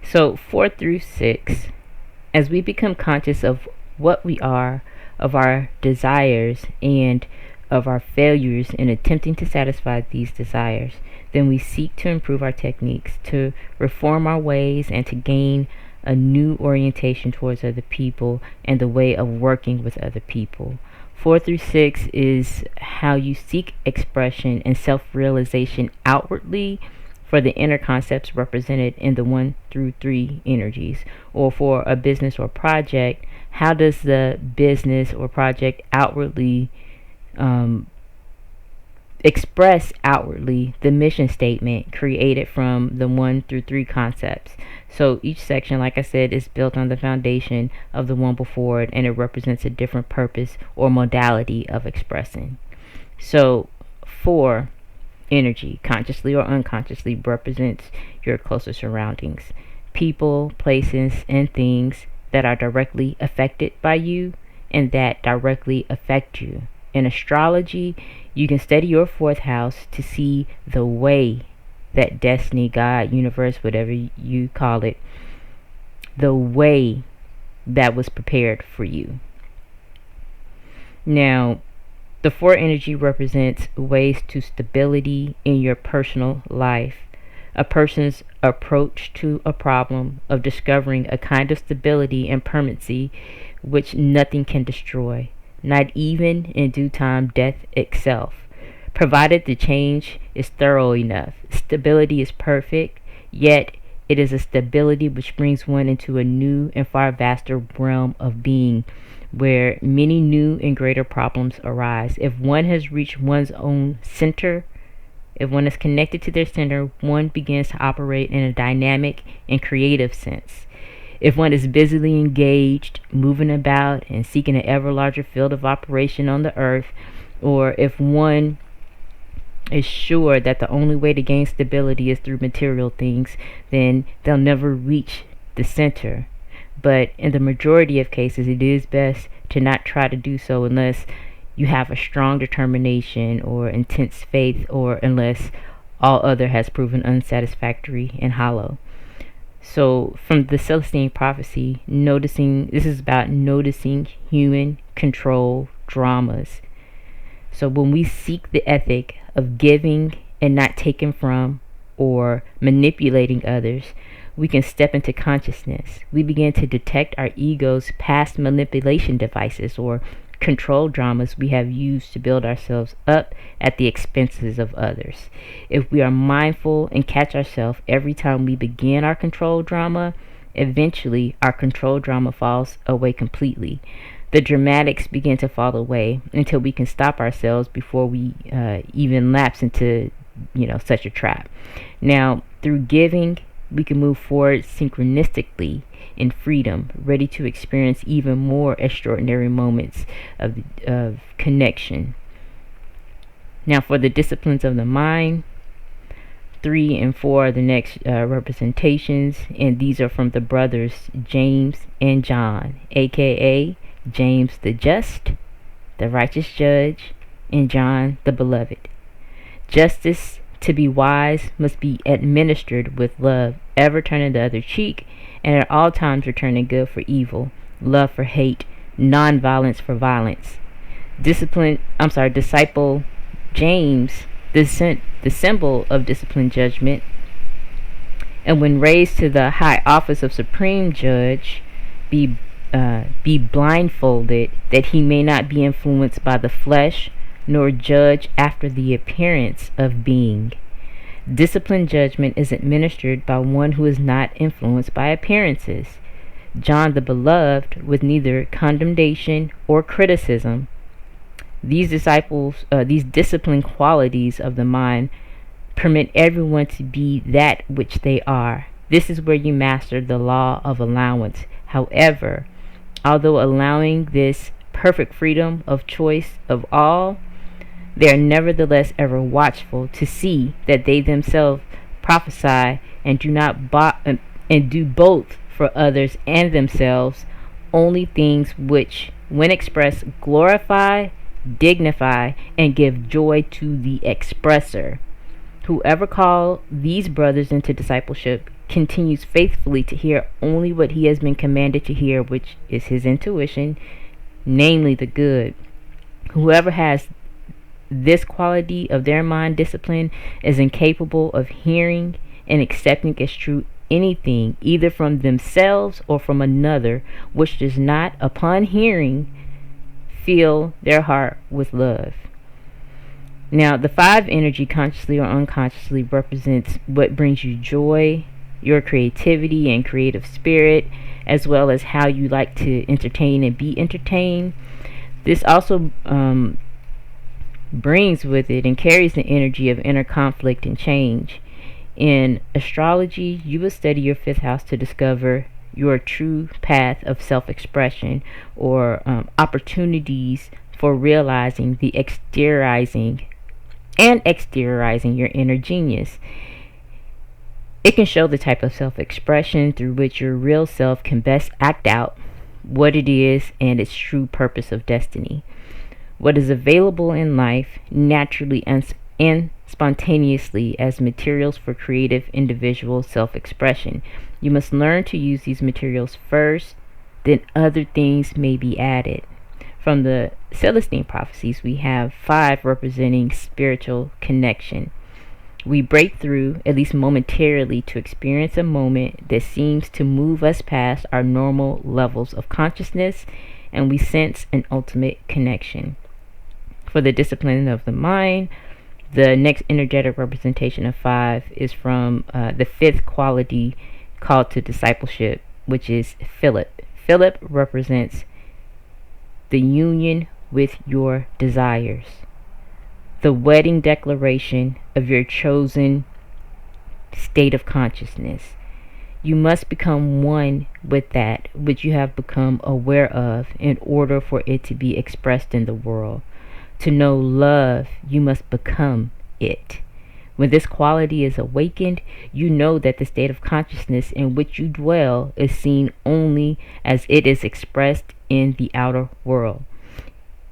So 4 through 6, as we become conscious of what we are, of our desires, and of our failures in attempting to satisfy these desires, then we seek to improve our techniques, to reform our ways, and to gain a new orientation towards other people and the way of working with other people. 4 through 6 is how you seek expression and self realization outwardly for the inner concepts represented in the 1 through 3 energies. Or for a business or project, how does the business or project outwardly express outwardly the mission statement created from the 1 through 3 concepts? So each section, like I said, is built on the foundation of the one before it, and it represents a different purpose or modality of expressing. So 4 energy, consciously or unconsciously, represents your closer surroundings, people, places, and things that are directly affected by you and that directly affect you. In astrology, you can study your 4th house to see the way that destiny, God, universe, whatever you call it, the way that was prepared for you. Now, the 4 energy represents ways to stability in your personal life, a person's approach to a problem of discovering a kind of stability and permanency which nothing can destroy, not even in due time death itself, provided the change is thorough enough. Stability is perfect, yet it is a stability which brings one into a new and far vaster realm of being, where many new and greater problems arise. If one has reached one's own center, if one is connected to their center, one begins to operate in a dynamic and creative sense. If one is busily engaged, moving about, and seeking an ever larger field of operation on the earth, or if one is sure that the only way to gain stability is through material things, then they'll never reach the center. But in the majority of cases, it is best to not try to do so unless you have a strong determination or intense faith, or unless all other has proven unsatisfactory and hollow. So from the Celestine Prophecy, this is about noticing human control dramas. So when we seek the ethic of giving and not taking from, or manipulating others, we can step into consciousness. We begin to detect our ego's past manipulation devices or control dramas we have used to build ourselves up at the expenses of others. If we are mindful and catch ourselves every time we begin our control drama, eventually our control drama falls away completely. The dramatics begin to fall away until we can stop ourselves before we even lapse into such a trap. Now, through giving, we can move forward synchronistically in freedom, ready to experience even more extraordinary moments of connection. Now, for the disciplines of the mind, 3 and 4 are the next representations, and these are from the brothers James and John, aka James the just, the righteous judge, and John the beloved. Justice, to be wise, must be administered with love, ever turning the other cheek, and at all times returning good for evil, love for hate, non-violence for violence. Disciple James, the symbol of disciplined judgment, and when raised to the high office of supreme judge, be blindfolded, that he may not be influenced by the flesh, nor judge after the appearance of being. Disciplined judgment is administered by one who is not influenced by appearances. John the beloved, with neither condemnation or criticism. These disciplined qualities of the mind permit everyone to be that which they are. This is where you master the law of allowance. However, although allowing this perfect freedom of choice of all, they are nevertheless ever watchful to see that they themselves prophesy and do both for others and themselves only things which, when expressed, glorify, dignify, and give joy to the expresser. Whoever call these brothers into discipleship continues faithfully to hear only what he has been commanded to hear, which is his intuition, namely the good. Whoever has this quality of their mind discipline is incapable of hearing and accepting as true anything, either from themselves or from another, which does not, upon hearing, fill their heart with love. Now, the five energy, consciously or unconsciously, represents what brings you joy, your creativity and creative spirit, as well as how you like to entertain and be entertained. This also brings with it and carries the energy of inner conflict and change. In astrology, you will study your fifth house to discover your true path of self-expression, or opportunities for realizing the exteriorizing your inner genius. It can show the type of self-expression through which your real self can best act out what it is and its true purpose of destiny. What is available in life naturally and spontaneously as materials for creative individual self-expression. You must learn to use these materials first, then other things may be added. From the Celestine Prophecies, we have 5 representing spiritual connection. We break through, at least momentarily, to experience a moment that seems to move us past our normal levels of consciousness, and we sense an ultimate connection. For the discipline of the mind, the next energetic representation of 5 is from the 5th quality called to discipleship, which is Philip. Philip represents the union with your desires, the wedding declaration of your chosen state of consciousness. You must become one with that which you have become aware of in order for it to be expressed in the world. To know love, you must become it. When this quality is awakened, you know that the state of consciousness in which you dwell is seen only as it is expressed in the outer world.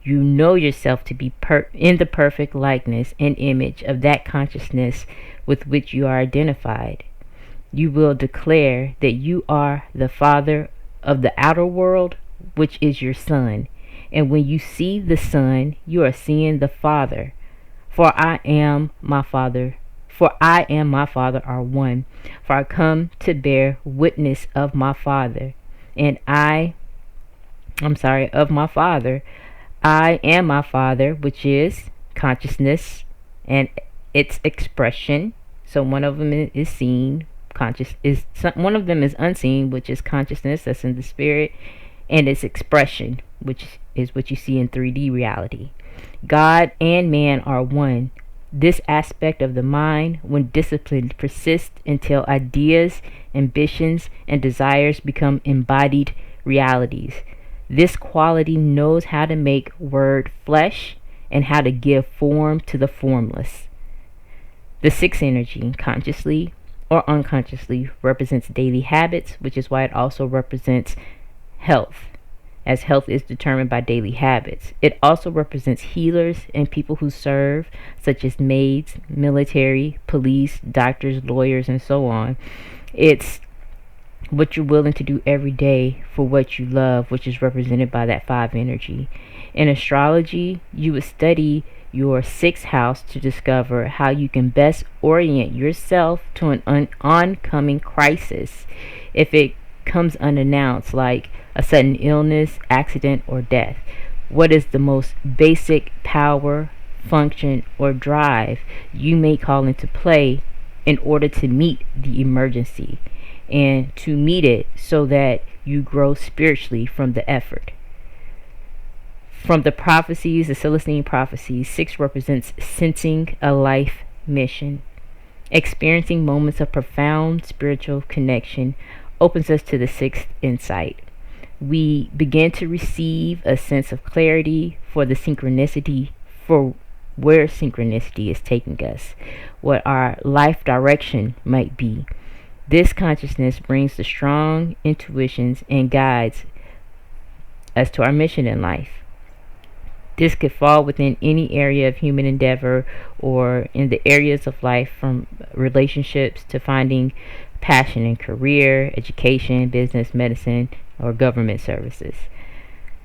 You know yourself to be in the perfect likeness and image of that consciousness with which you are identified. You will declare that you are the father of the outer world, which is your son. And when you see the Son, you are seeing the Father. For I am my Father are one. For I come to bear witness of my Father. And of my Father. I am my Father, which is consciousness and its expression. So one of them is seen, one of them is unseen, which is consciousness, that's in the spirit, and its expression, which is what you see in 3D reality. God and man are one. This aspect of the mind, when disciplined, persists until ideas, ambitions, and desires become embodied realities. This quality knows how to make word flesh and how to give form to the formless. The 6th energy, consciously or unconsciously, represents daily habits, which is why it also represents health, as health is determined by daily habits. It also represents healers and people who serve, such as maids, military, police, doctors, lawyers, and so on. It's what you're willing to do every day for what you love, which is represented by that 5 energy. In astrology, you would study your 6th house to discover how you can best orient yourself to an oncoming crisis if it comes unannounced, like a sudden illness, accident, or death. What is the most basic power, function, or drive you may call into play in order to meet the emergency, and to meet it so that you grow spiritually from the effort? From the prophecies, the Celestine Prophecy, 6 represents sensing a life mission. Experiencing moments of profound spiritual connection opens us to the 6th insight. We begin to receive a sense of clarity for the synchronicity, for where synchronicity is taking us, what our life direction might be. This consciousness brings the strong intuitions and guides us to our mission in life. This could fall within any area of human endeavor or in the areas of life, from relationships to finding passion in career, education, business, medicine, or government services.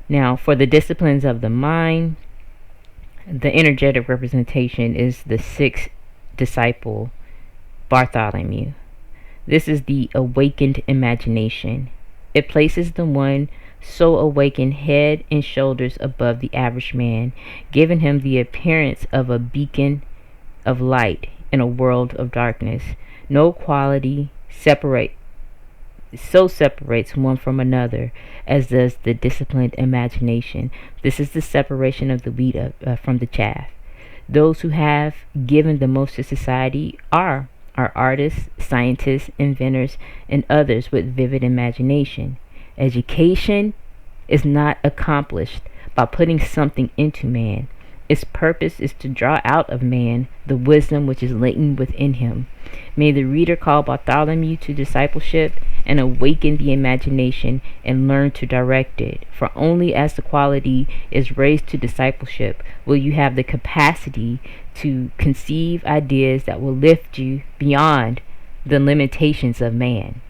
Now, for the disciplines of the mind, the energetic representation is the sixth disciple, Bartholomew. This is the awakened imagination. It places the one so awakened head and shoulders above the average man, giving him the appearance of a beacon of light in a world of darkness. No quality separates one from another as does the disciplined imagination. This is the separation of the wheat from the chaff. Those who have given the most to society are artists, scientists, inventors, and others with vivid imagination. Education is not accomplished by putting something into man. Its purpose is to draw out of man the wisdom which is latent within him. May the reader call Bartholomew to discipleship and awaken the imagination and learn to direct it. For only as the quality is raised to discipleship will you have the capacity to conceive ideas that will lift you beyond the limitations of man.